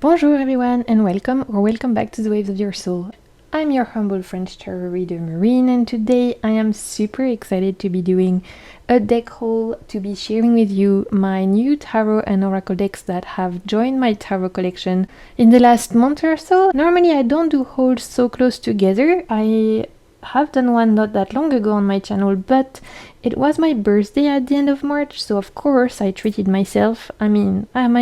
Bonjour everyone and welcome back to the Waves of Your Soul. I'm your humble French tarot reader Marine, and today I am super excited to be doing a deck haul, to be sharing with you my new tarot and oracle decks that have joined my tarot collection in the last month or so. Normally I don't do hauls so close together. I have done one not that long ago on my channel, but it was my birthday at the end of March, so of course I treated myself. My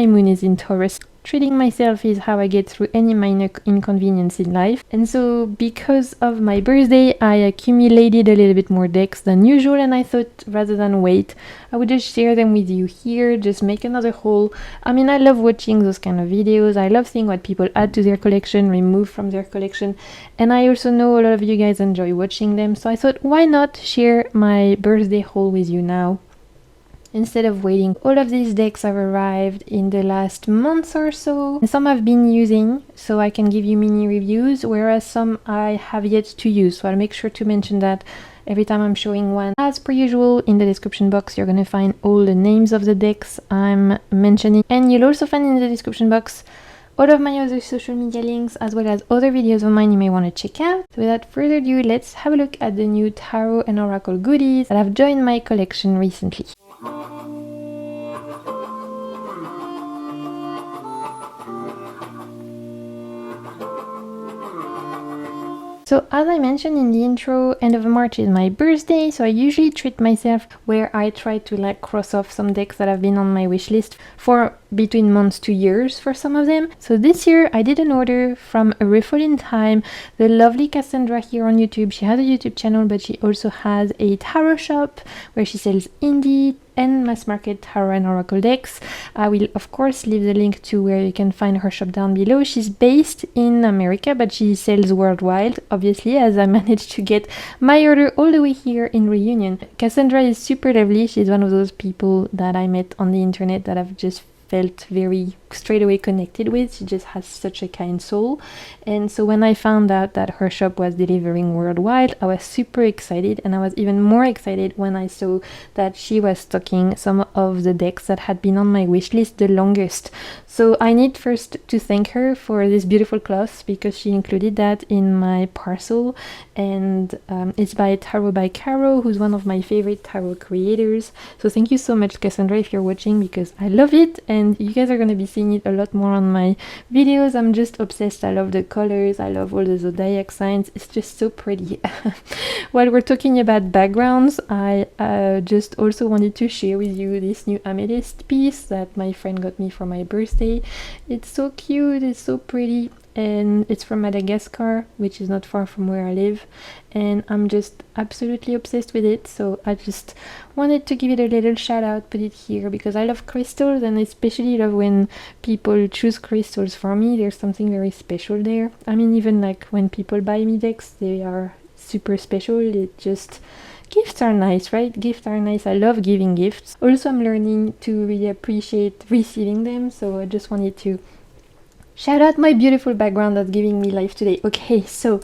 moon is in Taurus. Treating myself is how I get through any minor inconvenience in life. And so because of my birthday, I accumulated a little bit more decks than usual, and I thought rather than wait, I would just share them with you here, just make another haul. I love watching those kind of videos. I love seeing what people add to their collection, remove from their collection. And I also know a lot of you guys enjoy watching them. So I thought, why not share my birthday haul with you now? Instead of waiting. All of these decks have arrived in the last month or so. And some I've been using, so I can give you mini reviews, whereas some I have yet to use. So I'll make sure to mention that every time I'm showing one. As per usual, in the description box you're gonna find all the names of the decks I'm mentioning. And you'll also find in the description box all of my other social media links, as well as other videos of mine you may want to check out. So without further ado, let's have a look at the new tarot and oracle goodies that have joined my collection recently. So as I mentioned in the intro, end of March is my birthday, so I usually treat myself where I try to cross off some decks that have been on my wish list for between months to years for some of them. So this year I did an order from A Riffle in Time, the lovely Cassandra here on YouTube. She has a YouTube channel, but she also has a tarot shop where she sells indie and mass market tarot and oracle decks. I will of course leave the link to where you can find her shop down below. She's based in America, but she sells worldwide, obviously, as I managed to get my order all the way here in Reunion. Cassandra is super lovely. She's one of those people that I met on the internet that I've just felt very straight away connected with. She just has such a kind soul. And so when I found out that her shop was delivering worldwide, I was super excited, and I was even more excited when I saw that she was stocking some of the decks that had been on my wish list the longest. So I need first to thank her for this beautiful cloth, because she included that in my parcel, and it's by Tarot by Caro, who's one of my favorite tarot creators. So thank you so much, Cassandra, if you're watching, because I love it, and you guys are going to be seeing it a lot more on my videos. I'm just obsessed. I love the colors, I love all the zodiac signs. It's just so pretty. While we're talking about backgrounds, I just also wanted to share with you this new amethyst piece that my friend got me for my birthday. It's so cute, it's so pretty, and it's from Madagascar, which is not far from where I live, and I'm just absolutely obsessed with it. So I just wanted to give it a little shout out, put it here, because I love crystals, and I especially love when people choose crystals for me. There's something very special there. Even when people buy me decks, they are super special. It just, gifts are nice, right? Gifts are nice. I love giving gifts. Also, I'm learning to really appreciate receiving them, so I just wanted to shout out my beautiful background that's giving me life today. Okay, so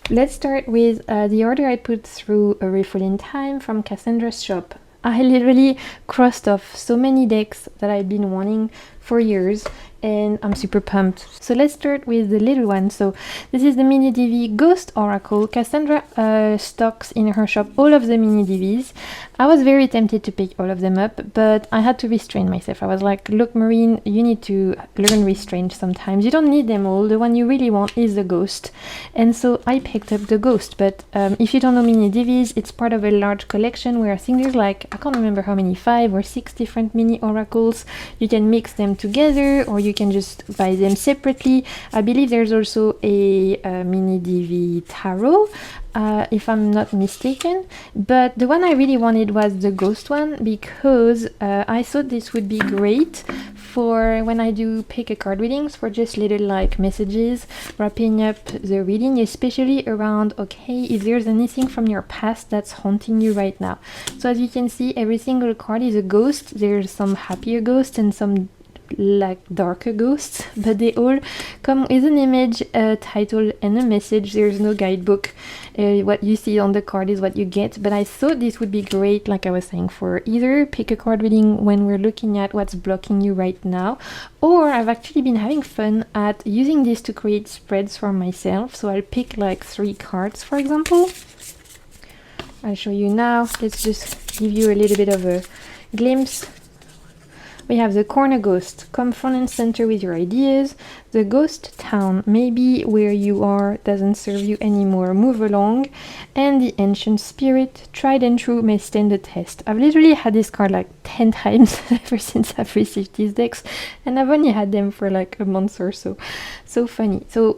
let's start with the order I put through A Riffle in Time from Cassandra's shop. I literally crossed off so many decks that I've been wanting for years, and I'm super pumped. So let's start with the little one. So this is the Mini DV Ghost Oracle. Cassandra stocks in her shop all of the Mini DVs. I was very tempted to pick all of them up, but I had to restrain myself. I was like, look, Marine, you need to learn restraint sometimes. You don't need them all. The one you really want is the Ghost. And so I picked up the Ghost. But if you don't know Mini DVs, it's part of a large collection where I think there's I can't remember how many, 5 or 6 different mini oracles. You can mix them together, or you can just buy them separately. I believe there's also a Mini DV Tarot, if I'm not mistaken, but the one I really wanted was the Ghost one, because I thought this would be great for when I do pick a card readings, for just little messages wrapping up the reading, especially around, okay, if there's anything from your past that's haunting you right now. So as you can see, every single card is a ghost. There's some happier ghosts and some like darker ghosts, but they all come with an image, a title and a message. There's no guidebook. What you see on the card is what you get, but I thought this would be great, like I was saying, for either pick a card reading when we're looking at what's blocking you right now, or I've actually been having fun at using this to create spreads for myself. So I'll pick like 3 cards, for example. I'll show you now. Let's just give you a little bit of a glimpse. We have the corner ghost, come front and center with your ideas. The ghost town, maybe where you are doesn't serve you anymore, move along. And the ancient spirit, tried and true, may stand the test. I've literally had this card like 10 times ever since I've received these decks, and I've only had them for like a month or so. So funny. So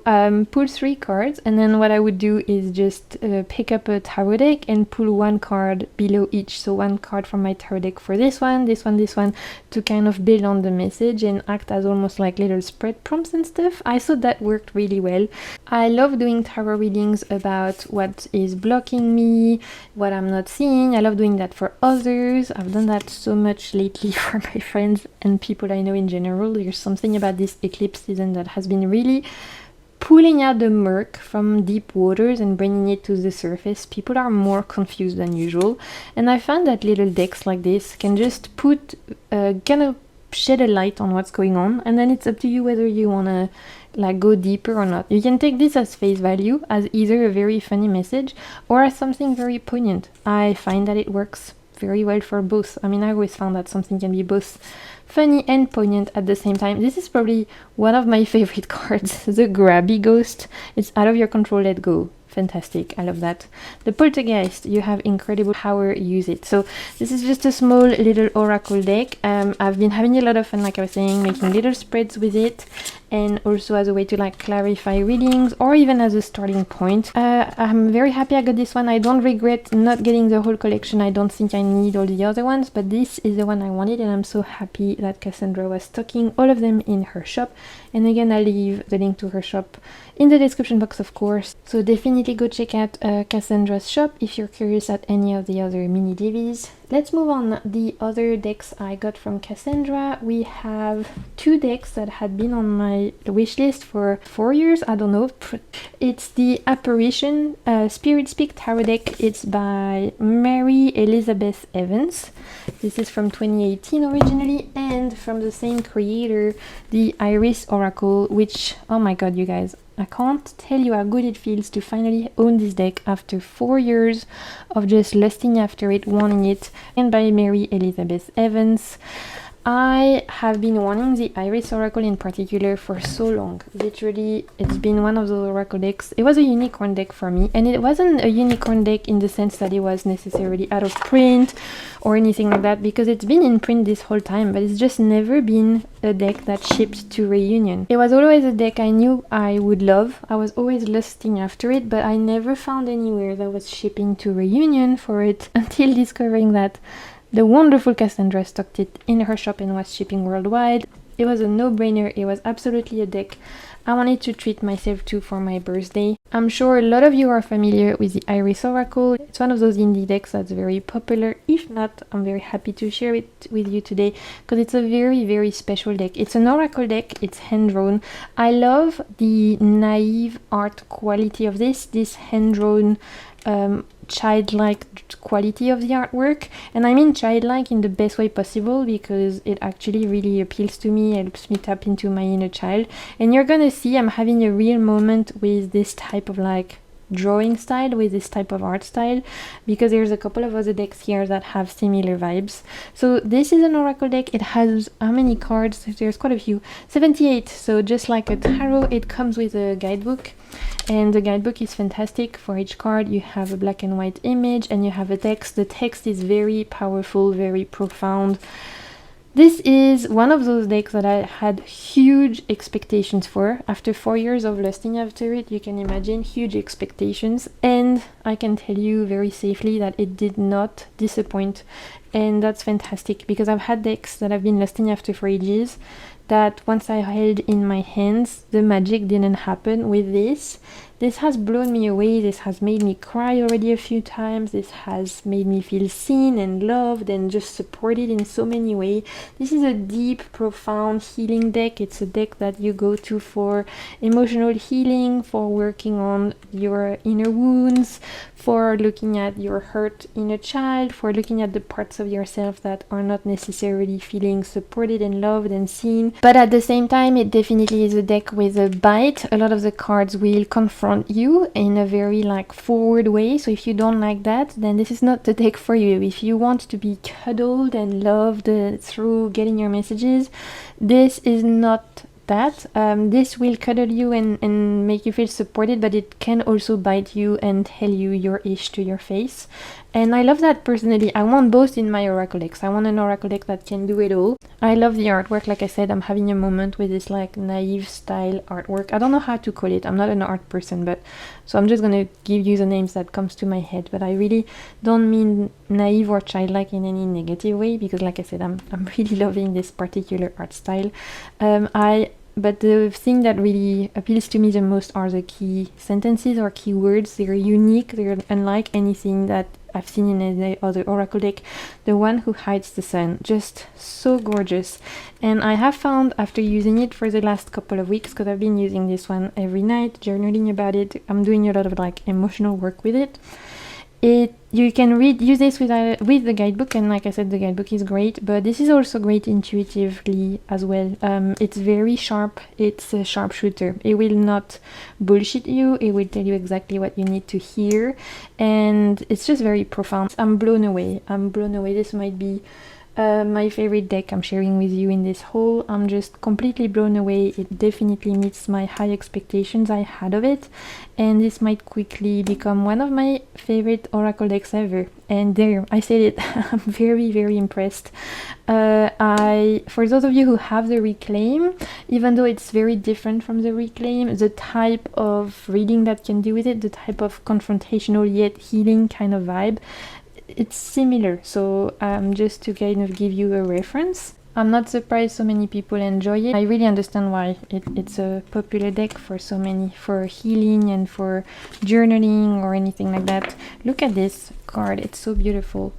pull 3 cards, and then what I would do is just pick up a tarot deck and pull 1 card below each. So 1 card from my tarot deck for this one, this one, this one, to kind of build on the message and act as almost like little spread prompts and stuff. I thought that worked really well. I love doing tarot readings about what is blocking me, what I'm not seeing. I love doing that for others. I've done that so much lately for my friends and people I know in general. There's something about this eclipse season that has been really pulling out the murk from deep waters and bringing it to the surface. People are more confused than usual, and I find that little decks like this can just put kind of shed a light on what's going on, and then it's up to you whether you want to like go deeper or not. You can take this as face value, as either a very funny message or as something very poignant. I find that it works very well for both. I mean, I always found that something can be both funny and poignant at the same time. This is probably one of my favorite cards, the grabby ghost. It's out of your control, let go. Fantastic, I love that. The poltergeist, you have incredible power, use it. So this is just a small little oracle deck. I've been having a lot of fun, like I was saying, making little spreads with it, and also as a way to like clarify readings, or even as a starting point. I'm very happy I got this one. I don't regret not getting the whole collection. I don't think I need all the other ones, but this is the one I wanted, and I'm so happy that Cassandra was stocking all of them in her shop. And again, I'll leave the link to her shop in the description box, of course. So definitely go check out Cassandra's shop if you're curious at any of the other mini devies. Let's move on. The other decks I got from Cassandra. We have 2 decks that had been on my wish list for 4 years. I don't know. It's the Apparition Spirit Speak Tarot deck. It's by Mary Elizabeth Evans. This is from 2018 originally, and from the same creator, the Iris Oracle, which, oh my god, you guys, I can't tell you how good it feels to finally own this deck after 4 years of just lusting after it, wanting it. And by Mary Elizabeth Evans. I have been wanting the Iris Oracle in particular for so long. Literally, it's been one of those Oracle decks. It was a unicorn deck for me, and it wasn't a unicorn deck in the sense that it was necessarily out of print or anything like that, because it's been in print this whole time, but it's just never been a deck that shipped to Reunion. It was always a deck I knew I would love. I was always lusting after it, but I never found anywhere that was shipping to Reunion for it until discovering that the wonderful Cassandra stocked it in her shop and was shipping worldwide. It was a no-brainer. It was absolutely a deck I wanted to treat myself to for my birthday. I'm sure a lot of you are familiar with the Iris Oracle. It's one of those indie decks that's very popular. If not, I'm very happy to share it with you today because it's a very, very special deck. It's an Oracle deck. It's hand-drawn. I love the naive art quality of this hand-drawn childlike quality of the artwork, and I mean childlike in the best way possible, because it actually really appeals to me, helps me tap into my inner child. And you're gonna see I'm having a real moment with this type of like drawing style, with this type of art style, because there's a couple of other decks here that have similar vibes. So this is an Oracle deck. It has how many cards? There's quite a few, 78. So just like a tarot, it comes with a guidebook, and the guidebook is fantastic. For each card you have a black and white image and you have a text. The text is very powerful, very profound. This is one of those decks that I had huge expectations for. After 4 years of lusting after it, you can imagine huge expectations, and I can tell you very safely that it did not disappoint, and that's fantastic, because I've had decks that I've been lusting after for ages that once I held in my hands, the magic didn't happen with this. This has blown me away. This has made me cry already a few times. This has made me feel seen and loved and just supported in so many ways. This is a deep, profound healing deck. It's a deck that you go to for emotional healing, for working on your inner wounds, for looking at your hurt inner child, for looking at the parts of yourself that are not necessarily feeling supported and loved and seen. But at the same time, it definitely is a deck with a bite. A lot of the cards will confront you in a very like forward way, so if you don't like that, then this is not the deck for you. If you want to be cuddled and loved through getting your messages, this is not that. This will cuddle you and make you feel supported, but it can also bite you and tell you your ish to your face. And I love that personally. I want both in my oracle decks. I want an oracle deck that can do it all. I love the artwork. Like I said, I'm having a moment with this like naive style artwork. I don't know how to call it. I'm not an art person, but so I'm just gonna give you the names that comes to my head. But I really don't mean naive or childlike in any negative way, because like I said, I'm really loving this particular art style. But the thing that really appeals to me the most are the key sentences or key words. They're unique. They're unlike anything that I've seen in any other oracle deck. The one who hides the sun, just so gorgeous. And I have found after using it for the last couple of weeks, because I've been using this one every night, journaling about it, I'm doing a lot of like emotional work with it. You can use this with the guidebook, and like I said, the guidebook is great, but this is also great intuitively as well. It's very sharp. It's a sharpshooter. It will not bullshit you. It will tell you exactly what you need to hear, and it's just very profound. I'm blown away. This might be my favorite deck I'm sharing with you in this haul. I'm just completely blown away. It definitely meets my high expectations I had of it, and this might quickly become one of my favorite oracle decks ever. And there, I said it. I'm very, very impressed. For those of you who have the Reclaim, even though it's very different from the Reclaim, the type of reading that can do with it, the type of confrontational yet healing kind of vibe, it's similar. So just to kind of give you a reference, I'm not surprised so many people enjoy it. I really understand why it's a popular deck for so many, for healing and for journaling or anything like that. Look at this card, it's so beautiful.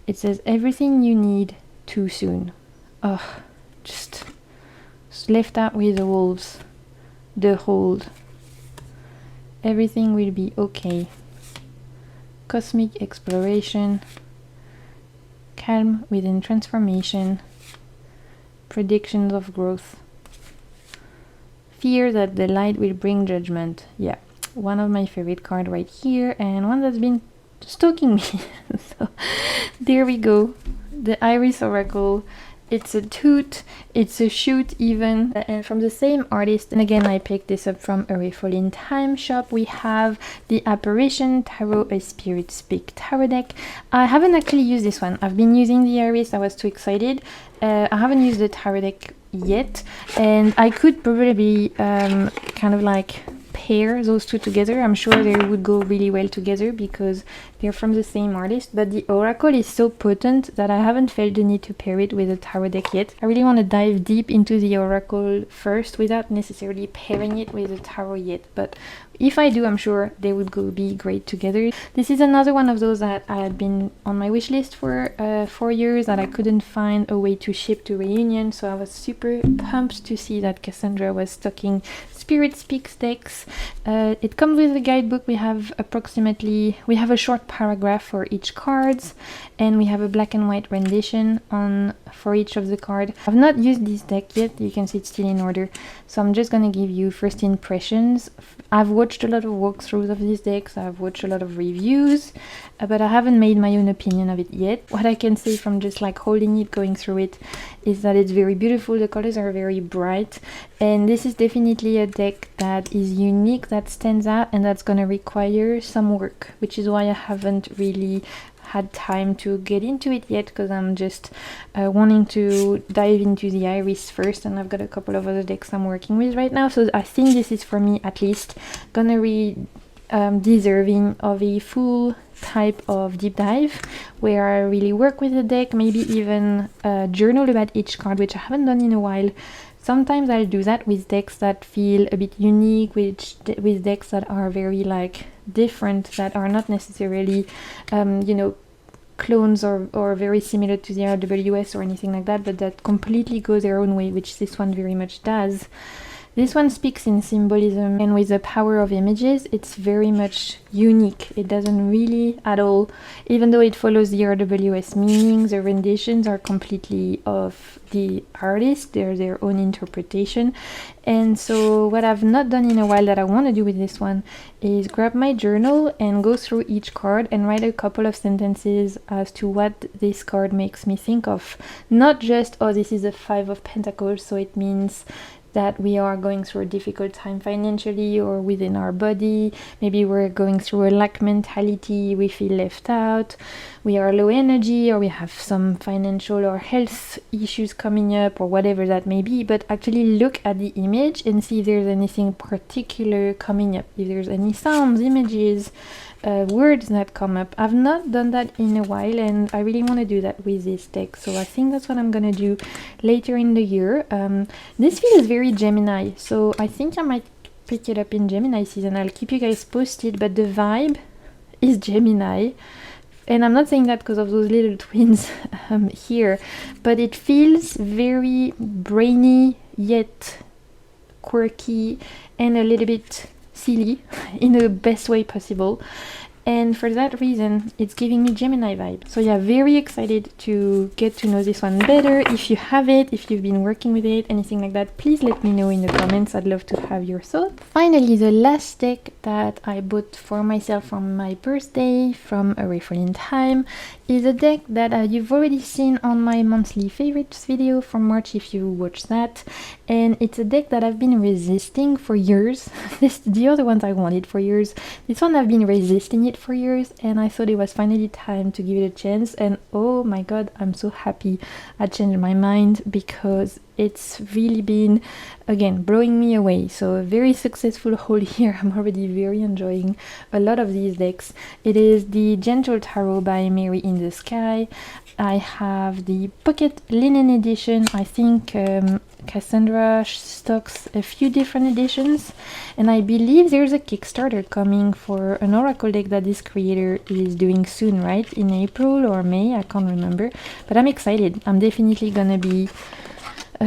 It says everything you need too soon. Oh, just left out with the wolves, the hold. Everything will be okay. Cosmic exploration, calm within transformation, predictions of growth, fear that the light will bring judgment. Yeah, one of my favorite cards right here, and one that's been stalking me. So there we go, the Iris Oracle. It's a toot, it's a shoot even, and from the same artist. And again, I picked this up from a Riffle in Time shop. We have the Apparition Tarot, a Spirit Speak Tarot deck. I haven't actually used this one. I've been using the Iris, I was too excited. I haven't used the tarot deck yet, and I could probably kind of like pair those two together. I'm sure they would go really well together because they're from the same artist, but the Oracle is so potent that I haven't felt the need to pair it with a tarot deck yet. I really want to dive deep into the Oracle first without necessarily pairing it with a tarot yet, but if I do, I'm sure they would be great together. This is another one of those that I had been on my wish list for 4 years that I couldn't find a way to ship to Reunion, so I was super pumped to see that Cassandra was stocking Spirit Speaks decks. It comes with a guidebook. We have a short paragraph for each cards, and we have a black and white rendition for each of the card. I've not used this deck yet. You can see it's still in order, so I'm just gonna give you first impressions. I've watched a lot of walkthroughs of these decks, I've watched a lot of reviews, but I haven't made my own opinion of it yet. What I can say from just like holding it, going through it, is that it's very beautiful. The colors are very bright, and this is definitely a deck that is unique, that stands out, and that's gonna require some work, which is why I haven't really had time to get into it yet, because I'm just wanting to dive into the Iris first, and I've got a couple of other decks I'm working with right now, so I think this is, for me at least, gonna be deserving of a full type of deep dive where I really work with the deck, maybe even journal about each card, which I haven't done in a while. Sometimes I'll do that with decks that feel a bit unique, with decks that are very like different, that are not necessarily clones or very similar to the RWS or anything like that, but that completely go their own way, which this one very much does. This one speaks in symbolism, and with the power of images, it's very much unique. It doesn't really at all, even though it follows the RWS meaning, the renditions are completely of the artist, they're their own interpretation. And so what I've not done in a while that I want to do with this one is grab my journal and go through each card and write a couple of sentences as to what this card makes me think of. Not just, oh, this is a 5 of Pentacles, so it means that we are going through a difficult time financially or within our body. Maybe we're going through a lack mentality, we feel left out, we are low energy, or we have some financial or health issues coming up, or whatever that may be. But actually look at the image and see if there's anything particular coming up, if there's any sounds, images, words that come up. I've not done that in a while, and I really want to do that with this deck, so I think that's what I'm gonna do later in the year. This feels very Gemini, so I think I might pick it up in Gemini season. I'll keep you guys posted, but the vibe is Gemini, and I'm not saying that because of those little twins here, but it feels very brainy yet quirky and a little bit silly in the best way possible, and for that reason it's giving me Gemini vibe. So yeah, very excited to get to know this one better. If you have it, if you've been working with it, anything like that, please let me know in the comments. I'd love to have your thoughts. Finally, the last deck that I bought for myself from my birthday from A Rayful in Time is a deck that you've already seen on my monthly favorites video from March if you watched that, and it's a deck that I've been resisting for years. The other ones I wanted for years, this one I've been resisting it for years, and I thought it was finally time to give it a chance, and oh my god, I'm so happy I changed my mind, because it's really been, again, blowing me away. So a very successful whole year. I'm already very enjoying a lot of these decks. It is the Gentle Tarot by Mary in the Sky. I have the Pocket Linen edition. I think Cassandra stocks a few different editions, and I believe there's a Kickstarter coming for an oracle deck that this creator is doing soon, right? In April or May, I can't remember, but I'm excited. I'm definitely gonna be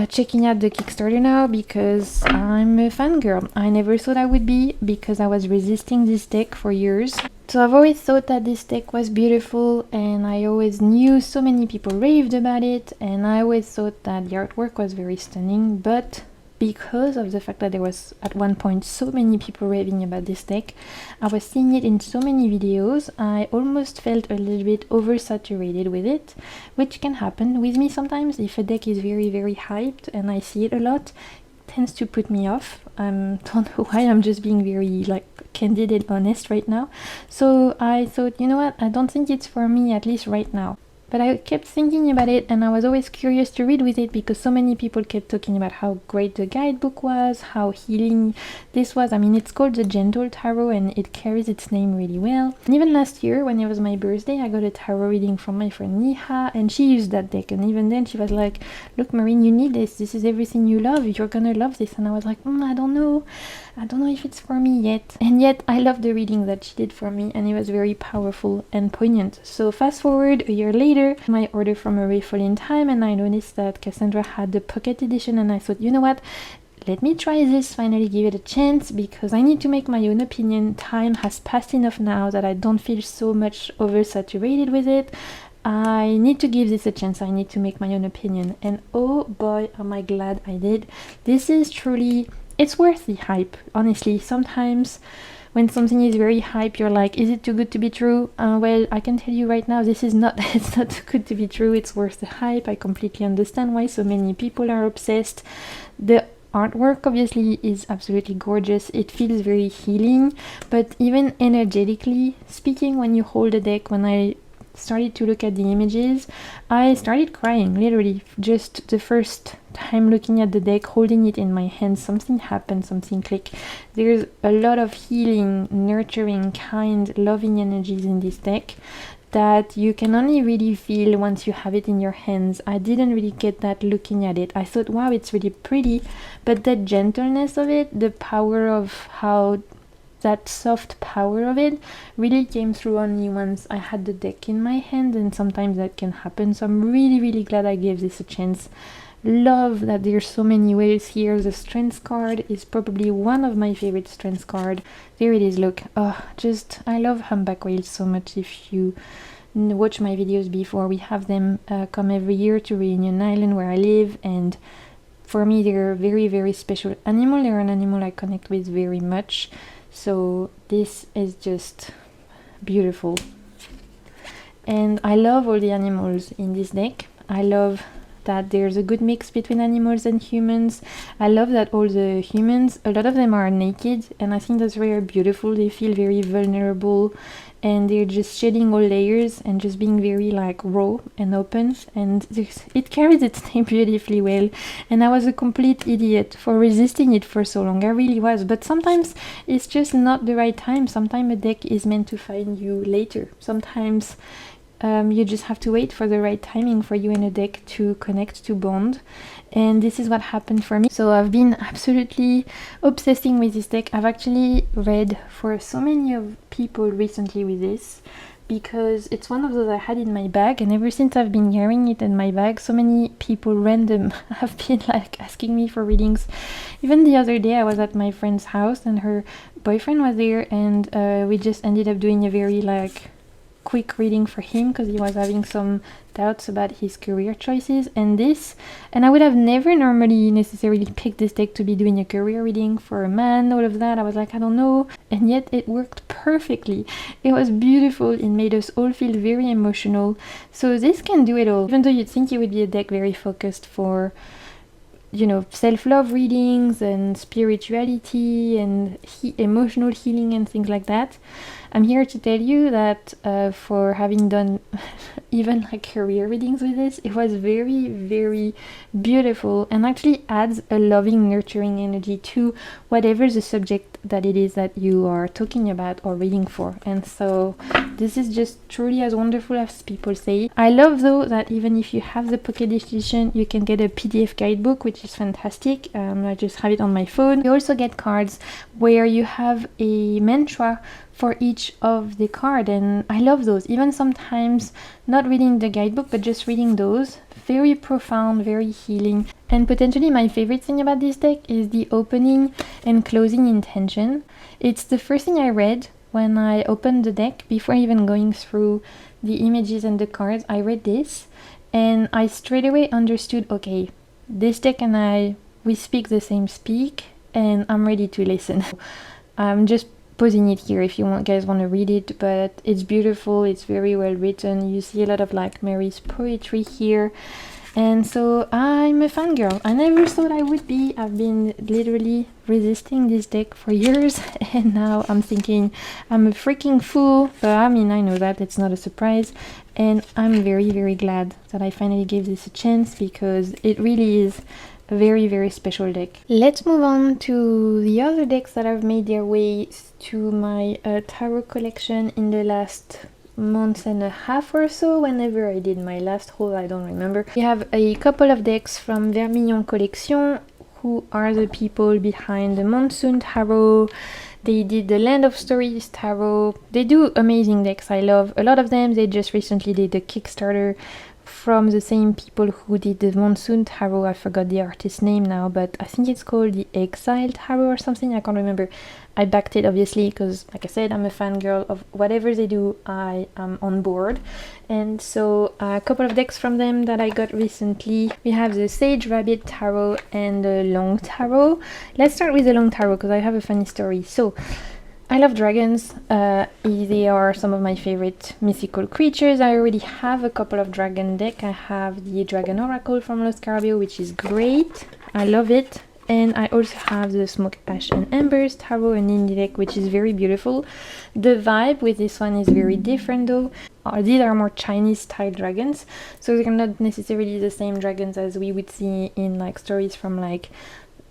checking out the Kickstarter now, because I'm a fangirl. I never thought I would be, because I was resisting this deck for years. So I've always thought that this deck was beautiful, and I always knew so many people raved about it, and I always thought that the artwork was very stunning, but because of the fact that there was at one point so many people raving about this deck, I was seeing it in so many videos, I almost felt a little bit oversaturated with it, which can happen with me sometimes. If a deck is very hyped and I see it a lot, it tends to put me off. Don't know why, I'm just being very like candid and honest right now. So I thought, you know what, I don't think it's for me, at least right now. But I kept thinking about it, and I was always curious to read with it, because so many people kept talking about how great the guidebook was, how healing this was. I mean, it's called the Gentle Tarot, and it carries its name really well. And even last year, when it was my birthday, I got a tarot reading from my friend Niha, and she used that deck, and even then she was like, look Marine, you need this is everything you love, you're gonna love this. And I was like, I don't know if it's for me yet. And yet I love the reading that she did for me, and it was very powerful and poignant. So fast forward a year later, my order from A Rayful in Time, and I noticed that Cassandra had the pocket edition, and I thought, you know what, let me try this, finally give it a chance, because I need to make my own opinion. Time has passed enough now that I don't feel so much oversaturated with it. I need to give this a chance, I need to make my own opinion, and oh boy, am I glad I did. This is truly, it's worth the hype, honestly. Sometimes when something is very hype, you're like, is it too good to be true? Well, I can tell you right now, this is not, it's not too good to be true. It's worth the hype. I completely understand why so many people are obsessed. The artwork obviously is absolutely gorgeous. It feels very healing, but even energetically speaking, when you hold a deck, when I started to look at the images, I started crying, literally. Just the first time looking at the deck, holding it in my hands, something happened, something clicked. There's a lot of healing, nurturing, kind, loving energies in this deck. that you can only really feel once you have it in your hands. I didn't really get that looking at it. I thought, wow, it's really pretty, but the gentleness of it, the power of how that soft power of it really came through only once I had the deck in my hand, and sometimes that can happen. So I'm really glad I gave this a chance. Love that there's so many whales here. The strengths card is probably one of my favorite strengths card. There it is, look. Oh, just I love humpback whales so much. If you watch my videos before, we have them come every year to Reunion Island where I live, and for me they're a very special animal. They're an animal I connect with very much. So this is just beautiful, and I love all the animals in this deck. I love that there's a good mix between animals and humans. I love that all the humans, a lot of them are naked, and I think that's very beautiful. They feel very vulnerable, and they're just shedding all layers and just being very like raw and open, and it carries its name beautifully well. And I was a complete idiot for resisting it for so long. I really was, but sometimes it's just not the right time. Sometimes a deck is meant to find you later. Sometimes you just have to wait for the right timing for you and a deck to connect, to bond, and this is what happened for me. So I've been absolutely obsessing with this deck. I've actually read for so many of people recently with this, because it's one of those I had in my bag, and ever since I've been carrying it in my bag, so many people random have been like asking me for readings. Even the other day I was at my friend's house and her boyfriend was there, and we just ended up doing a very like quick reading for him because he was having some doubts about his career choices, and I would have never normally necessarily picked this deck to be doing a career reading for a man, all of that. I was like, I don't know, and yet it worked perfectly. It was beautiful. It made us all feel very emotional. So this can do it all, even though you'd think it would be a deck very focused for, you know, self-love readings and spirituality and emotional healing and things like that. I'm here to tell you that for having done even like career readings with this, it was very beautiful, and actually adds a loving, nurturing energy to whatever the subject that it is that you are talking about or reading for. And so this is just truly as wonderful as people say. I love though that even if you have the pocket edition, you can get a PDF guidebook, which is fantastic. I just have it on my phone. You also get cards where you have a mantra for each of the card, and I love those. Even sometimes not reading the guidebook but just reading those, very profound, very healing. And potentially my favorite thing about this deck is the opening and closing intention. It's the first thing I read when I opened the deck. Before even going through the images and the cards, I read this and I straight away understood, okay, this deck and we speak the same speak, and I'm ready to listen. I'm just pausing it here if you guys want to read it, but it's beautiful. It's very well written. You see a lot of like Mary's poetry here, and so I'm a fangirl. I never thought I would be. I've been literally resisting this deck for years, and now I'm thinking I'm a freaking fool, but I mean, I know that it's not a surprise, and I'm very glad that I finally gave this a chance, because it really is a very special deck. Let's move on to the other decks that have made their way to my tarot collection in the last month and a half or so. Whenever I did my last haul, I don't remember. We have a couple of decks from Vermilion Collection, who are the people behind the Monsoon Tarot. They did the Land of Stories Tarot. They do amazing decks. I love a lot of them. They just recently did a Kickstarter from the same people who did the Monsoon Tarot. I forgot the artist's name now, but I think it's called the Exile Tarot or something. I can't remember. I backed it obviously because, like I said, I'm a fangirl of whatever they do. I am on board. And so a couple of decks from them that I got recently. We have the Sage Rabbit Tarot and the Long Tarot. Let's start with the Long Tarot because I have a funny story. So I love dragons. They are some of my favorite mythical creatures. I already have a couple of dragon deck. I have the Dragon Oracle from Los Scarabeo, which is great. I love it. And I also have the Smoke, Ash and Embers Tarot, an indie deck, which is very beautiful. The vibe with this one is very different though. These are more Chinese style dragons, so they're not necessarily the same dragons as we would see in like stories from like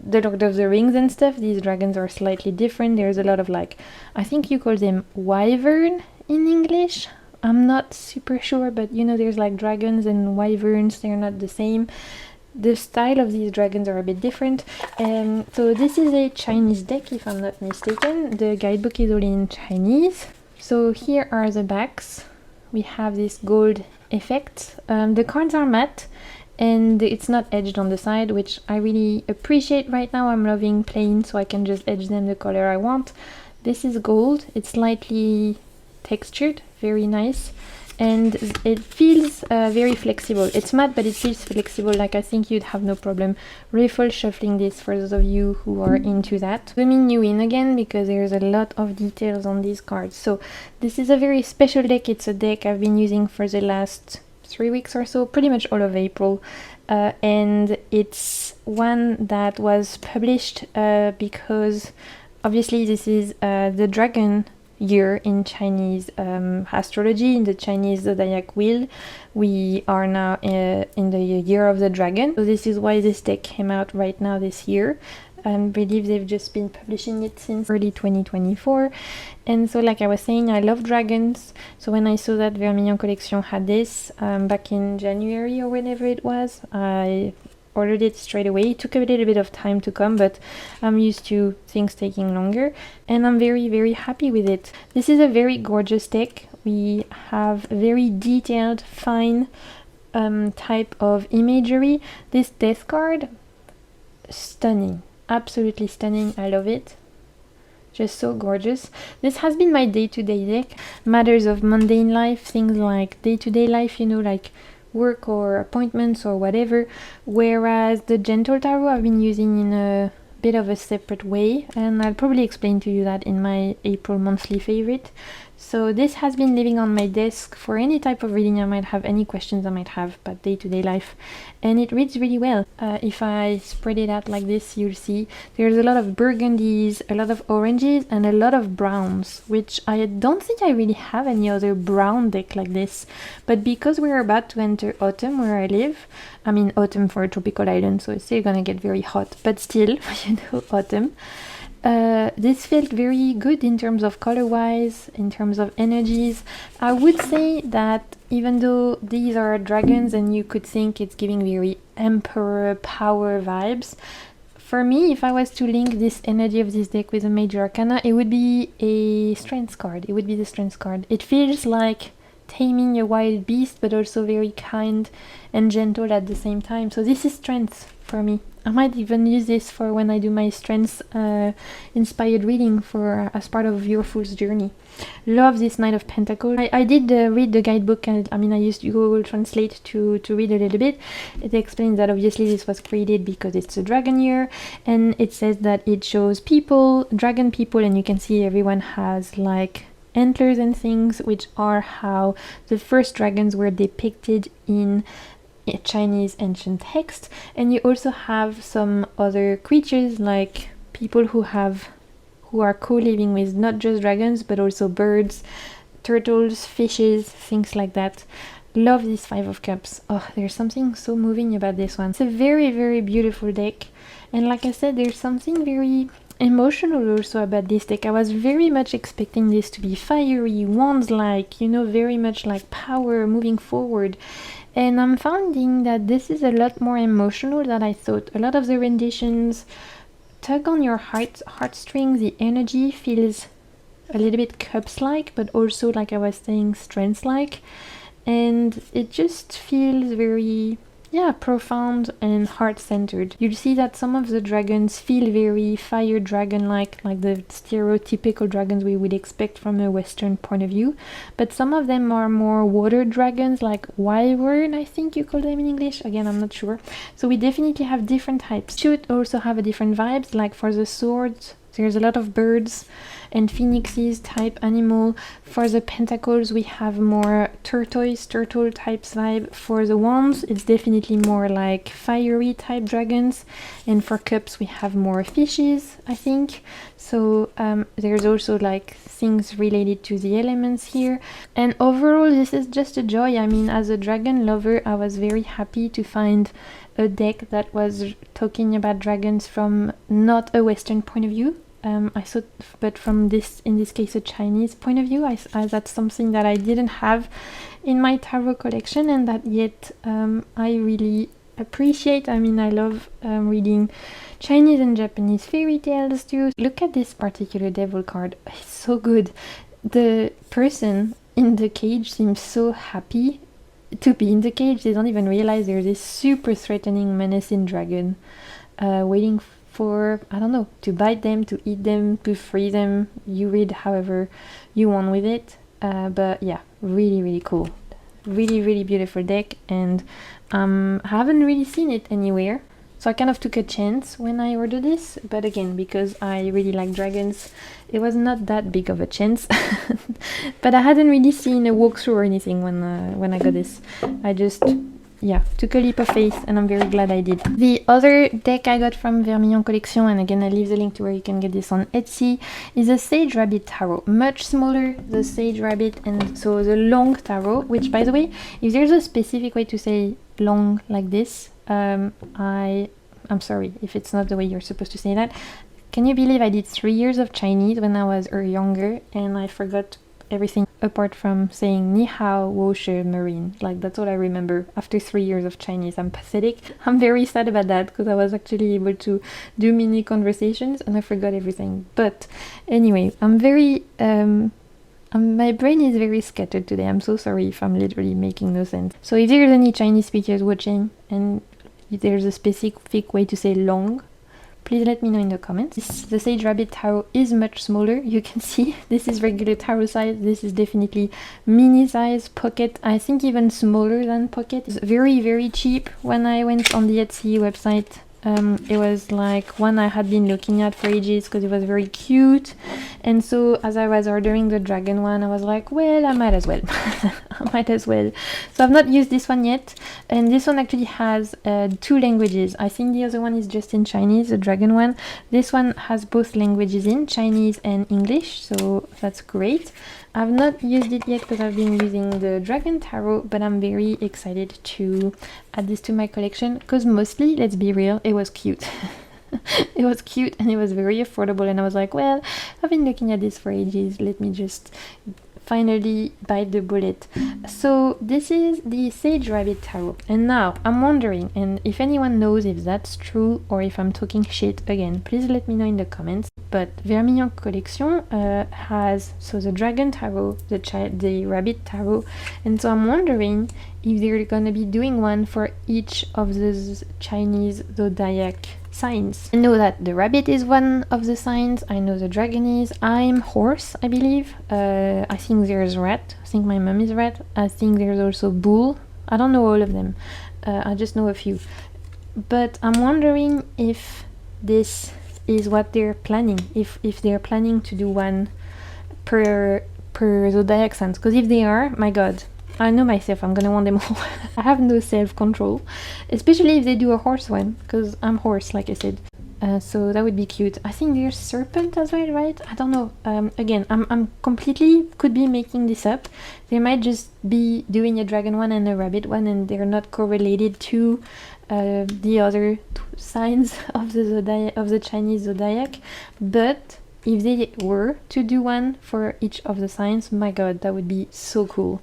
the Lord of the Rings and stuff. These dragons are slightly different. There's a lot of like, I think you call them wyvern in English, I'm not super sure, but you know, there's like dragons and wyverns, they're not the same. The style of these dragons are a bit different. So this is a Chinese deck, if I'm not mistaken. The guidebook is all in Chinese. So here are the backs. We have this gold effect. The cards are matte and it's not edged on the side, which I really appreciate right now. I'm loving plain, so I can just edge them the color I want. This is gold. It's slightly textured, very nice, and it feels very flexible. It's matte, but it feels flexible, like I think you'd have no problem riffle shuffling this for those of you who are into that. Zooming you in again because there's a lot of details on these cards. So this is a very special deck. It's a deck I've been using for the last 3 weeks or so, pretty much all of April, and it's one that was published because obviously this is the dragon year in Chinese astrology, in the Chinese zodiac wheel. We are now in the year of the dragon, so this is why this deck came out right now this year. I believe they've just been publishing it since early 2024. And so like I was saying, I love dragons, so when I saw that Vermilion Collection had this back in January or whenever it was, I ordered it straight away. It took a little bit of time to come, but I'm used to things taking longer, and I'm very, very happy with it. This is a very gorgeous deck. We have very detailed, fine type of imagery. This death card, stunning, absolutely stunning. I love it. Just so gorgeous. This has been my day-to-day deck. Matters of mundane life, things like day-to-day life, you know, like work or appointments or whatever, whereas the Gentle Tarot I've been using in a bit of a separate way, and I'll probably explain to you that in my April monthly favorite. So this has been living on my desk for any type of reading I might have, any questions I might have about day-to-day life, and it reads really well. If I spread it out like this, you'll see there's a lot of burgundies, a lot of oranges, and a lot of browns, which I don't think I really have any other brown deck like this. But because we're about to enter autumn where I live, I mean autumn for a tropical island, so it's still gonna get very hot, but still, you know, autumn. This felt very good in terms of color-wise, in terms of energies. I would say that even though these are dragons and you could think it's giving very emperor power vibes, for me, if I was to link this energy of this deck with a major arcana, it would be a strength card. It would be the strength card. It feels like taming a wild beast, but also very kind and gentle at the same time. So this is strength for me. I might even use this for when I do my strengths inspired reading for as part of Your Fool's Journey. Love this Knight of Pentacles. I did read the guidebook, and I mean I used Google Translate to read a little bit. It explains that obviously this was created because it's a dragon year, and it says that it shows people, dragon people, and you can see everyone has like antlers and things, which are how the first dragons were depicted in Chinese ancient text. And you also have some other creatures like people who are co-living with not just dragons but also birds, turtles, fishes, things like that. Love this Five of Cups. Oh, there's something so moving about this one. It's a very, very beautiful deck, and like I said, there's something very emotional also about this deck. I was very much expecting this to be fiery, wands-like, you know, very much like power moving forward. And I'm finding that this is a lot more emotional than I thought. A lot of the renditions tug on your heartstrings. The energy feels a little bit cups-like, but also, like I was saying, strength-like. And it just feels very, yeah, profound and heart-centered. You'll see that some of the dragons feel very fire dragon-like the stereotypical dragons we would expect from a Western point of view. But some of them are more water dragons, like wyvern, I think you call them in English. Again, I'm not sure. So we definitely have different types. Should also have a different vibes, like for the swords, there's a lot of birds and phoenixes type animal. For the pentacles, we have more turtle types vibe. For the wands, it's definitely more like fiery type dragons. And for cups, we have more fishes, I think. So there's also like things related to the elements here. And overall, this is just a joy. I mean, as a dragon lover, I was very happy to find a deck that was talking about dragons from not a Western point of view. I thought, but from this, in this case, a Chinese point of view, that's something that I didn't have in my tarot collection, and that yet I really appreciate. I mean, I love reading Chinese and Japanese fairy tales too. Look at this particular devil card. It's so good. The person in the cage seems so happy to be in the cage. They don't even realize there's this super threatening, menacing dragon waiting for, I don't know, to bite them, to eat them, to free them. You read however you want with it. But yeah, really, really cool. Really, really beautiful deck, and I haven't really seen it anywhere. So I kind of took a chance when I ordered this, but again, because I really like dragons, it was not that big of a chance. But I hadn't really seen a walkthrough or anything when I got this. I just, yeah, took a leap of faith, and I'm very glad I did. The other deck I got from Vermillon Collection, and again I leave the link to where you can get this on Etsy, is a Sage Rabbit Tarot. Much smaller, the Sage Rabbit, and so the long tarot, which by the way, if there's a specific way to say long like this, I'm sorry if it's not the way you're supposed to say that. Can you believe I did 3 years of Chinese when I was younger, and I forgot everything apart from saying ni hao, wo shi, marine. Like, that's all I remember after 3 years of Chinese. I'm pathetic. I'm very sad about that, because I was actually able to do mini conversations and I forgot everything. But anyway, I'm very my brain is very scattered today. I'm so sorry if I'm literally making no sense. So if there's any Chinese speakers watching and if there's a specific way to say long, please let me know in the comments. The Sage Rabbit Tarot is much smaller. You can see this is regular tarot size. This is definitely mini size, pocket. I think even smaller than pocket. It's very, very cheap. When I went on the Etsy website, it was like one I had been looking at for ages because it was very cute. And so as I was ordering the dragon one, I was like, well, I might as well. I might as well. So I've not used this one yet. And this one actually has 2 languages. I think the other one is just in Chinese, the dragon one. This one has both languages in, Chinese and English. So that's great. I've not used it yet because I've been using the Dragon Tarot, but I'm very excited to add this to my collection because mostly, let's be real, it was cute. It was cute and it was very affordable, and I was like, well, I've been looking at this for ages, let me just finally bite the bullet. So this is the Sage Rabbit Tarot, and now I'm wondering, and if anyone knows if that's true or if I'm talking shit again, please let me know in the comments. But Vermillon Collection has the Dragon Tarot, the Rabbit Tarot, and so I'm wondering if they're gonna be doing one for each of those Chinese zodiac signs. I know that the rabbit is one of the signs. I know the dragon is. I'm horse, I believe. I think there's rat. I think my mom is rat. I think there's also bull. I don't know all of them. I just know a few. But I'm wondering if this is what they're planning. If they're planning to do one per zodiac signs. Because if they are, my god, I know myself, I'm gonna want them all. I have no self-control, especially if they do a horse one, because I'm horse, like I said. So that would be cute. I think there's serpent as well, right? I don't know. Again, I'm completely could be making this up. They might just be doing a dragon one and a rabbit one, and they're not correlated to the other signs of the Chinese zodiac. But if they were to do one for each of the signs, my god, that would be so cool.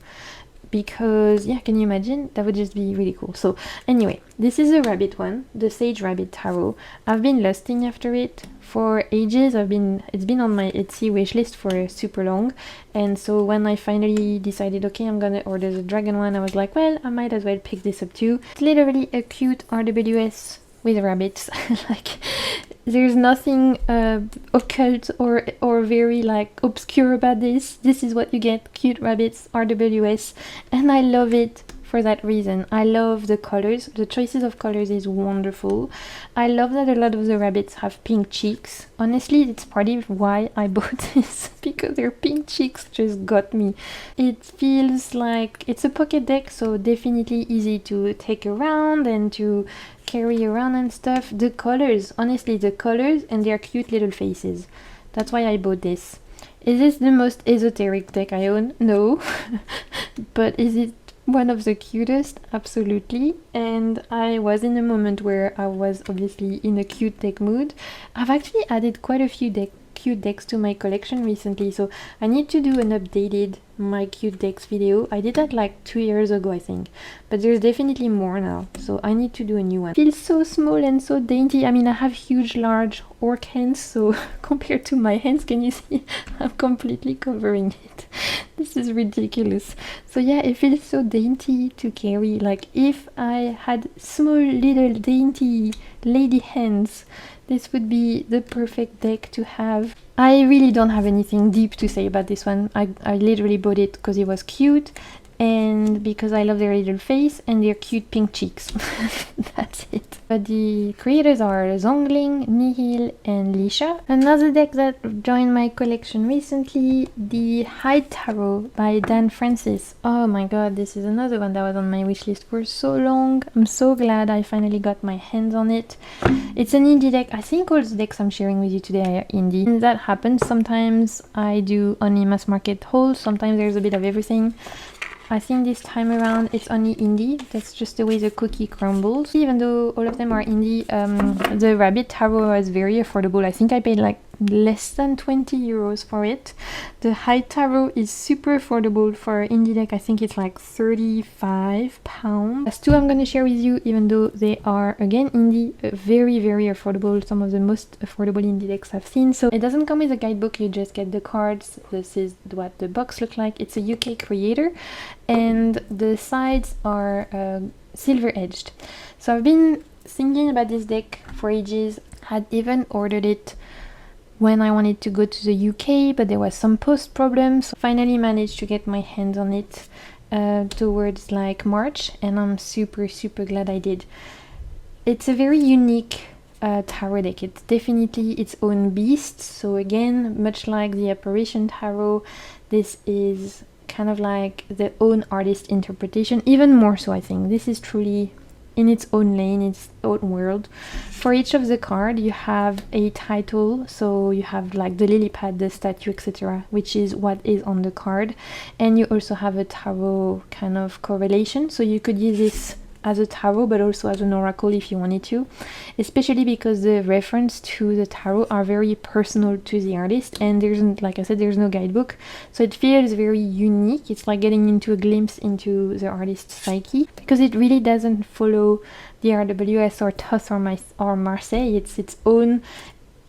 Because, yeah, can you imagine? That would just be really cool. So anyway, this is a rabbit one, the Sage Rabbit Tarot. I've been lusting after it for ages. It's been on my Etsy wishlist for super long. And so when I finally decided, okay, I'm gonna order the dragon one, I was like, well, I might as well pick this up too. It's literally a cute RWS with rabbits. Like, there's nothing occult or very like obscure about this. This is what you get, cute rabbits, RWS, and I love it for that reason. I love the colors. The choices of colors is wonderful. I love that a lot of the rabbits have pink cheeks. Honestly, it's part of why I bought this, because their pink cheeks just got me. It feels like it's a pocket deck, so definitely easy to take around and to carry around and stuff. The colors, honestly, the colors and their cute little faces. That's why I bought this. Is this the most esoteric deck I own? No. But is it one of the cutest? Absolutely. And I was in a moment where I was obviously in a cute deck mood. I've actually added quite a few cute decks to my collection recently, so I need to do an updated my cute decks video. I did that like 2 years ago, I think, but there's definitely more now, so I need to do a new one. It feels so small and so dainty. I mean, I have huge, large orc hands, so compared to my hands, can you see? I'm completely covering it. This is ridiculous. So yeah, it feels so dainty to carry. Like, if I had small, little, dainty lady hands, this would be the perfect deck to have. I really don't have anything deep to say about this one. I literally bought it because it was cute and because I love their little face and their cute pink cheeks. That's it. But the creators are Zongling, Nihil and Lisha. Another deck that joined my collection recently, the Hide Tarot by Dan Francis. Oh my god, this is another one that was on my wishlist for so long. I'm so glad I finally got my hands on it. It's an indie deck. I think all the decks I'm sharing with you today are indie. And that happens. Sometimes I do only mass market hauls, sometimes there's a bit of everything. I think this time around it's only indie. That's just the way the cookie crumbles. Even though all of them are indie, the Rabbit Tarot was very affordable. I think I paid like less than 20 euros for it. The Hide Tarot is super affordable for indie deck. I think it's like 35 pounds. That's two I'm going to share with you, even though they are again indie, very affordable. Some of the most affordable indie decks I've seen. So it doesn't come with a guidebook, you just get the cards. This is what the box looks like. It's a UK creator and the sides are silver edged. So I've been thinking about this deck for ages. Had even ordered it when I wanted to go to the UK, but there was some post problems. Finally managed to get my hands on it towards like March, and I'm super glad I did. It's a very unique tarot deck. It's definitely its own beast. So again, much like the Apparition Tarot, this is kind of like the own artist interpretation, even more so I think. This is truly in its own lane, its own world. For each of the card you have a title, so you have like the lily pad, the statue, etc., which is what is on the card, and you also have a tarot kind of correlation, so you could use this as a tarot but also as an oracle if you wanted to, especially because the reference to the tarot are very personal to the artist, and there's, like I said, there's no guidebook, so it feels very unique. It's like getting into a glimpse into the artist's psyche, because it really doesn't follow the RWS or TOS or Marseille. It's its own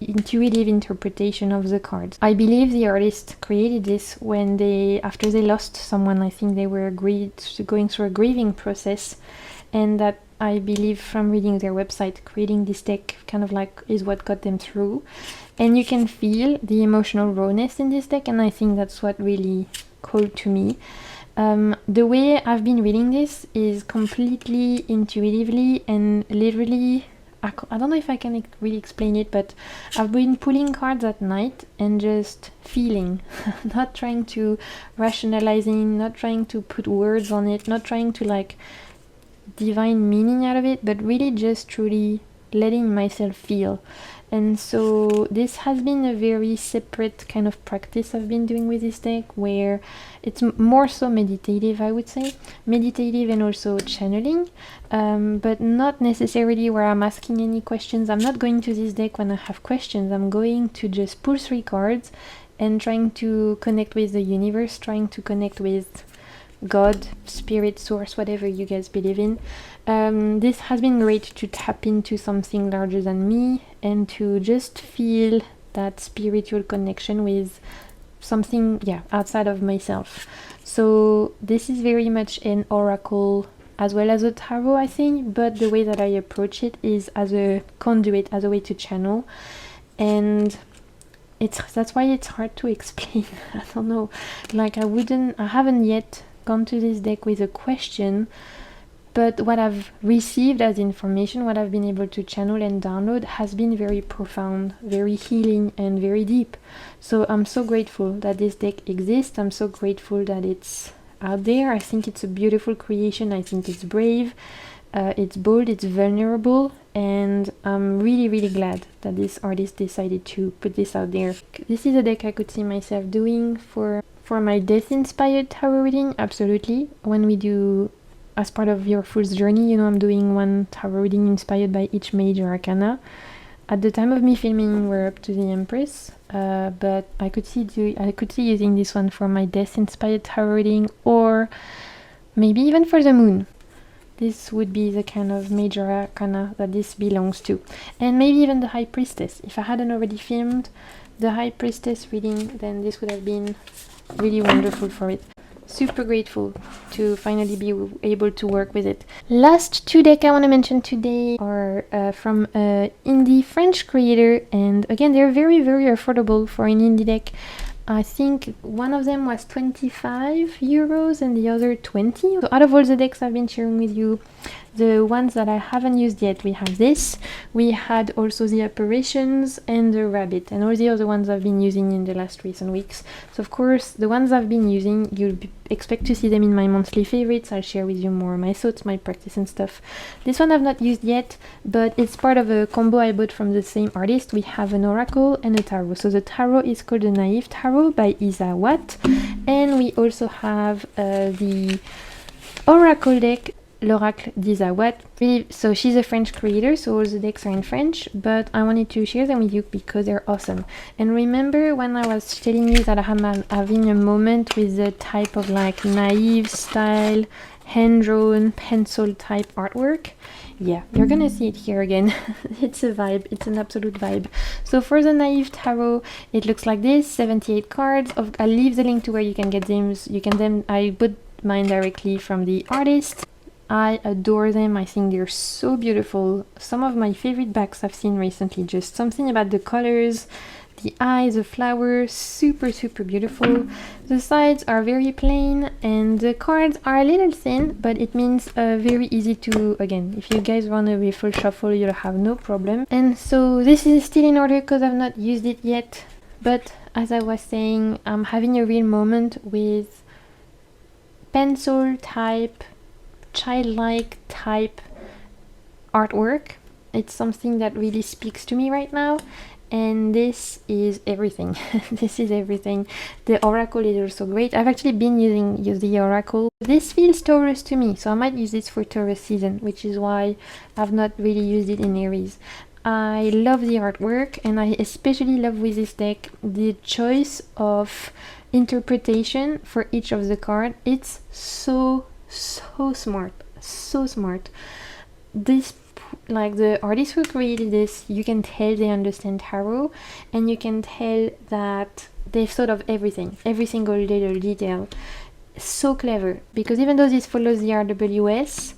intuitive interpretation of the cards. I believe the artist created this when after they lost someone. I think they were going through a grieving process, and that, I believe from reading their website, creating this deck kind of like is what got them through. And you can feel the emotional rawness in this deck, and I think that's what really called to me. The way I've been reading this is completely intuitively and literally, I don't know if I can really explain it, but I've been pulling cards at night and just feeling, not trying to rationalizing, not trying to put words on it, not trying to like divine meaning out of it, but really just truly letting myself feel. And so this has been a very separate kind of practice I've been doing with this deck, where it's more so meditative, I would say. Meditative and also channeling, but not necessarily where I'm asking any questions. I'm not going to this deck when I have questions. I'm going to just pull 3 cards and trying to connect with the universe, trying to connect with God, spirit, source, whatever you guys believe in. This has been great to tap into something larger than me and to just feel that spiritual connection with something, yeah, outside of myself. So this is very much an oracle as well as a tarot, I think, but the way that I approach it is as a conduit, as a way to channel, and that's why it's hard to explain. I don't know, like I haven't yet gone to this deck with a question, but what I've received as information, what I've been able to channel and download has been very profound, very healing and very deep. So I'm so grateful that this deck exists. I'm so grateful that it's out there. I think it's a beautiful creation. I think it's brave, it's bold, it's vulnerable, and I'm really glad that this artist decided to put this out there. This is a deck I could see myself doing for my death-inspired tarot reading, absolutely. When we do, as part of your Fool's Journey, you know, I'm doing one tarot reading inspired by each major arcana. At the time of me filming, we're up to the Empress, but I could see using this one for my death-inspired tarot reading, or maybe even for the moon. This would be the kind of major arcana that this belongs to. And maybe even the High Priestess. If I hadn't already filmed the High Priestess reading, then this would have been really wonderful for it. Super grateful to finally be able to work with it. Last two decks I want to mention today are from an indie French creator, and again they're very affordable for an indie deck. I think one of them was 25 euros and the other 20. So out of all the decks I've been sharing with you, the ones that I haven't used yet, we have this. We had also the Apparitions and the Rabbit, and all the other ones I've been using in the last recent weeks. So of course, the ones I've been using, you'll expect to see them in my monthly favorites. I'll share with you more my thoughts, my practice and stuff. This one I've not used yet, but it's part of a combo I bought from the same artist. We have an Oracle and a Tarot. So the Tarot is called the Naive Tarot by Isa Watt, and we also have the Oracle deck, l'Oracle d'Isa Watt. So she's a French creator, so all the decks are in French, but I wanted to share them with you because they're awesome. And remember when I was telling you that I'm having a moment with the type of like naive style, hand-drawn, pencil type artwork? Yeah, you're gonna see it here again. It's a vibe, it's an absolute vibe. So for the Naive Tarot, it looks like this, 78 cards. I'll leave the link to where you can get them. I bought mine directly from the artist. I adore them. I think they're so beautiful. Some of my favorite backs I've seen recently. Just something about the colors, the eyes, the flowers, super beautiful. The sides are very plain and the cards are a little thin, but it means very easy to, again, if you guys want a full shuffle, you'll have no problem. And so this is still in order because I've not used it yet, but as I was saying, I'm having a real moment with pencil type, childlike type artwork. It's something that really speaks to me right now, and this is everything. This is everything. The Oracle is also great. I've actually been using the Oracle. This feels Taurus to me, so I might use this for Taurus season, which is why I've not really used it in Aries. I love the artwork, and I especially love with this deck the choice of interpretation for each of the cards. It's so smart, so smart. This, like, the artists who created this, you can tell they understand tarot, and you can tell that they've thought of everything, every single little detail. So clever, because even though this follows the RWS,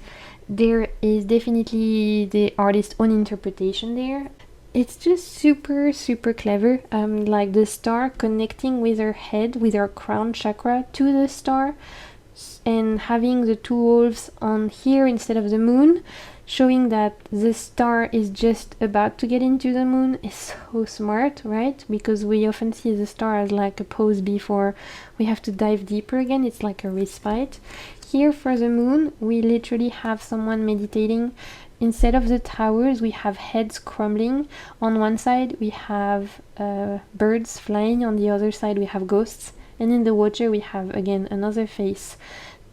there is definitely the artist's own interpretation there. It's just super clever. Like the star connecting with her head, with her crown chakra to the star, and having the two wolves on here instead of the moon, showing that the star is just about to get into the moon, is so smart, right? Because we often see the star as like a pause before we have to dive deeper again. It's like a respite. Here for the moon, we literally have someone meditating. Instead of the towers, we have heads crumbling. On one side, we have birds flying. On the other side, we have ghosts. And in the water, we have, again, another face.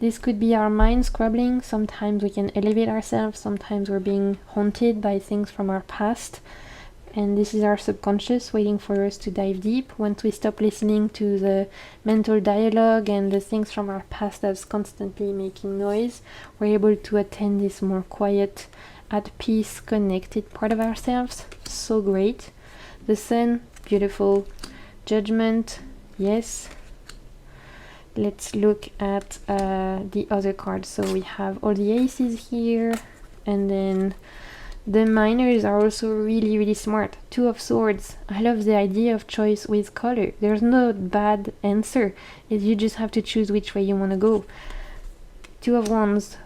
This could be our minds crumbling. Sometimes we can elevate ourselves. Sometimes we're being haunted by things from our past. And this is our subconscious waiting for us to dive deep. Once we stop listening to the mental dialogue and the things from our past that's constantly making noise, we're able to attend this more quiet, at peace, connected part of ourselves. So great. The sun, beautiful. Judgment, yes. Let's look at the other cards. So we have all the aces here, and then the minors are also really smart. Two of Swords. I love the idea of choice with color. There's no bad answer. You just have to choose which way you want to go. Two of Wands.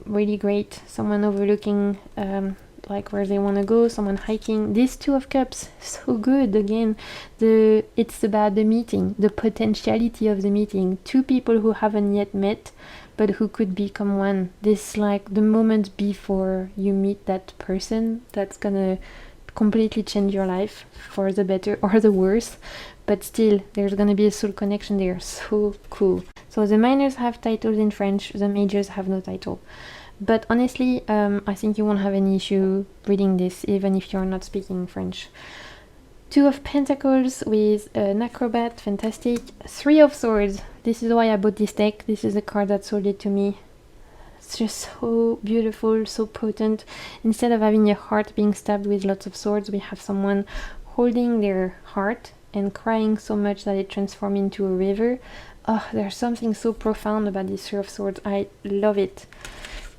Really great. Someone overlooking like where they want to go, someone hiking. This Two of Cups, so good. Again, it's about the meeting, the potentiality of the meeting. Two people who haven't yet met, but who could become one. This, like, the moment before you meet that person that's gonna completely change your life for the better or the worse, but still there's gonna be a soul connection there. So cool. So the minors have titles in French, the majors have no title. But honestly, I think you won't have any issue reading this, even if you're not speaking French. Two of Pentacles with an acrobat, fantastic. Three of Swords. This is why I bought this deck. This is the card that sold it to me. It's just so beautiful, so potent. Instead of having a heart being stabbed with lots of swords, we have someone holding their heart and crying so much that it transforms into a river. Oh, there's something so profound about this Three of Swords. I love it.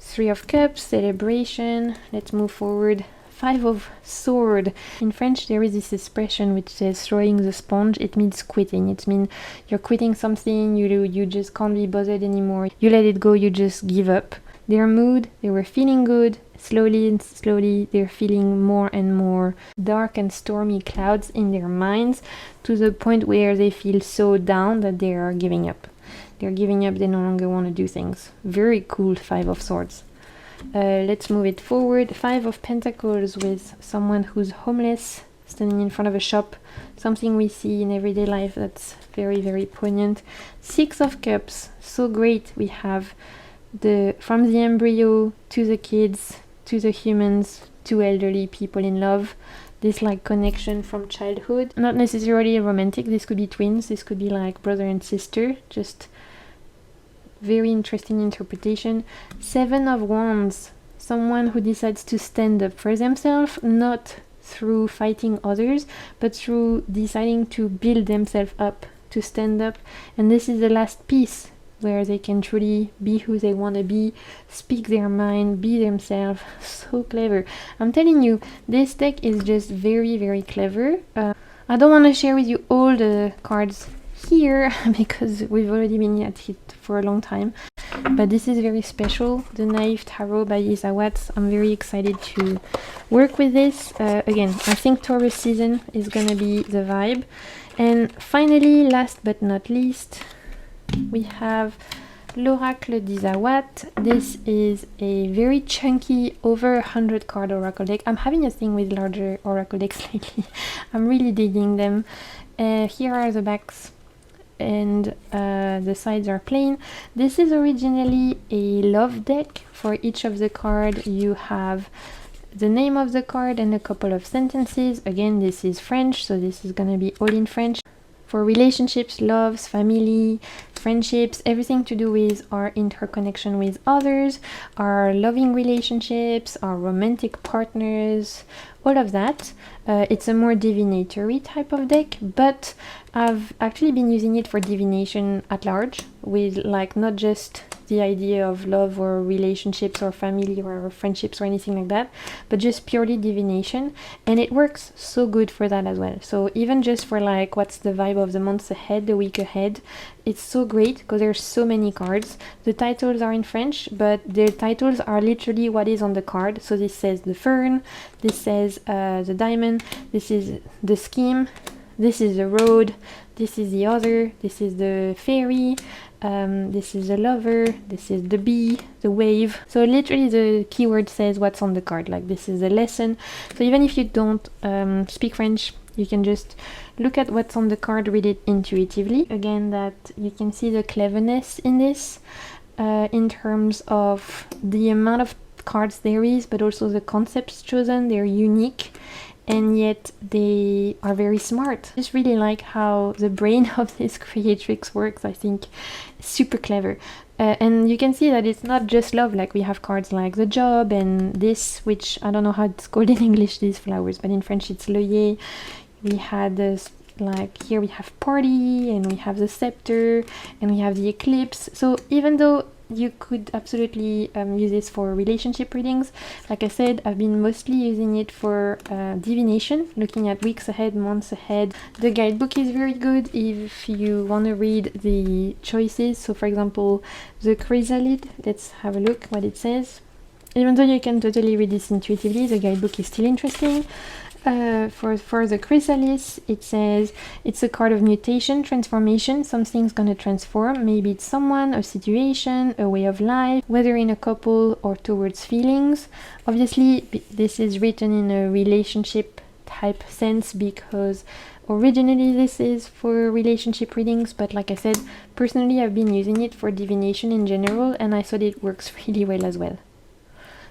Three of Cups, celebration. Let's move forward. Five of Sword. In French, there is this expression which says throwing the sponge. It means quitting. It means you're quitting something, you just can't be bothered anymore. You let it go, you just give up. Their mood, they were feeling good. Slowly and slowly, they're feeling more and more dark and stormy clouds in their minds, to the point where they feel so down that they are giving up. They're giving up, they no longer want to do things. Very cool Five of Swords. Let's move it forward. Five of Pentacles with someone who's homeless, standing in front of a shop. Something we see in everyday life that's very, very poignant. Six of Cups, so great. We have from the embryo to the kids, to the humans, to elderly people in love. This like connection from childhood. Not necessarily romantic, this could be twins, this could be like brother and sister. Just very interesting interpretation. Seven of Wands, someone who decides to stand up for themselves, not through fighting others, but through deciding to build themselves up, to stand up. And this is the last piece where they can truly be who they want to be, speak their mind, be themselves. So clever. I'm telling you, this deck is just very, very clever. I don't want to share with you all the cards here because we've already been at it for a long time, but this is very special. The Naive Tarot by Isa Watts. I'm very excited to work with this. Again, I think Taurus season is gonna be the vibe. And finally, last but not least, we have l'Oracle d'Isa Watts. This is a very chunky, over 100 card oracle deck. I'm having a thing with larger oracle decks lately. I'm really digging them. Here are the backs, and the sides are plain. This is originally a love deck. For each of the card you have the name of the card and a couple of sentences. Again, this is French, so this is gonna be all in French. For relationships, loves, family, friendships, everything to do with our interconnection with others, our loving relationships, our romantic partners, all of that. It's a more divinatory type of deck, but I've actually been using it for divination at large, with like not just the idea of love or relationships or family or friendships or anything like that, but just purely divination, and it works so good for that as well. So even just for like what's the vibe of the months ahead, the week ahead, it's so great because there's so many cards. The titles are in French, but the titles are literally what is on the card. So this says the fern, this says the diamond, this is the scheme, this is the road, this is the other, this is the fairy, this is the lover, this is the bee, the wave. So literally the keyword says what's on the card, like this is a lesson. So even if you don't speak French, you can just look at what's on the card, read it intuitively. Again, that you can see the cleverness in this, in terms of the amount of cards there is, but also the concepts chosen. They're unique, and yet they are very smart. I just really like how the brain of this creatrix works. I think super clever. And you can see that it's not just love, like we have cards like the job and this, which I don't know how it's called in English, these flowers, but in French it's l'œillet. We had this, like here we have party, and we have the scepter, and we have the eclipse. So even though you could absolutely use this for relationship readings, like I said, I've been mostly using it for divination, looking at weeks ahead, months ahead. The guidebook is very good if you want to read the choices. So for example, the chrysalid, let's have a look what it says. Even though you can totally read this intuitively, the guidebook is still interesting. For the chrysalis, it says it's a card of mutation, transformation. Something's gonna transform. Maybe it's someone, a situation, a way of life, whether in a couple or towards feelings. Obviously, this is written in a relationship type sense because originally this is for relationship readings, but like I said, personally I've been using it for divination in general, and I thought it works really well as well.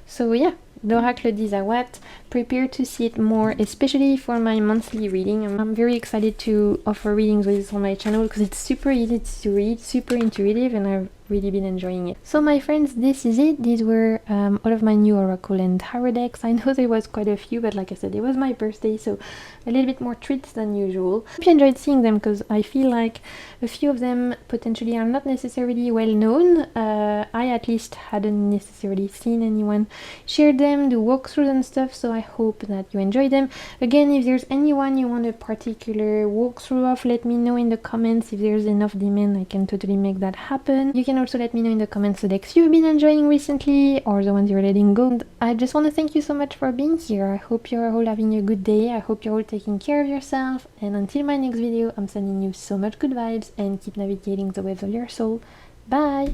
So yeah, l'oracle d'Isawat, prepare to see it more, especially for my monthly reading. I'm very excited to offer readings with this on my channel because it's super easy to read, super intuitive, and I've really been enjoying it. So my friends, this is it. These were all of my new oracle and tarot decks. I know there was quite a few, but like I said, it was my birthday, so a little bit more treats than usual. Hope you enjoyed seeing them because I feel like a few of them potentially are not necessarily well known. I at least hadn't necessarily seen anyone share them, do walkthroughs and stuff, so I hope that you enjoy them. Again, if there's anyone you want a particular walkthrough of, let me know in the comments. If there's enough demand, I can totally make that happen. You can also let me know in the comments the decks you've been enjoying recently or the ones you're letting go. And I just want to thank you so much for being here. I hope you're all having a good day. I hope you're all taking care of yourself, and until my next video, I'm sending you so much good vibes and keep navigating the waves of your soul. Bye!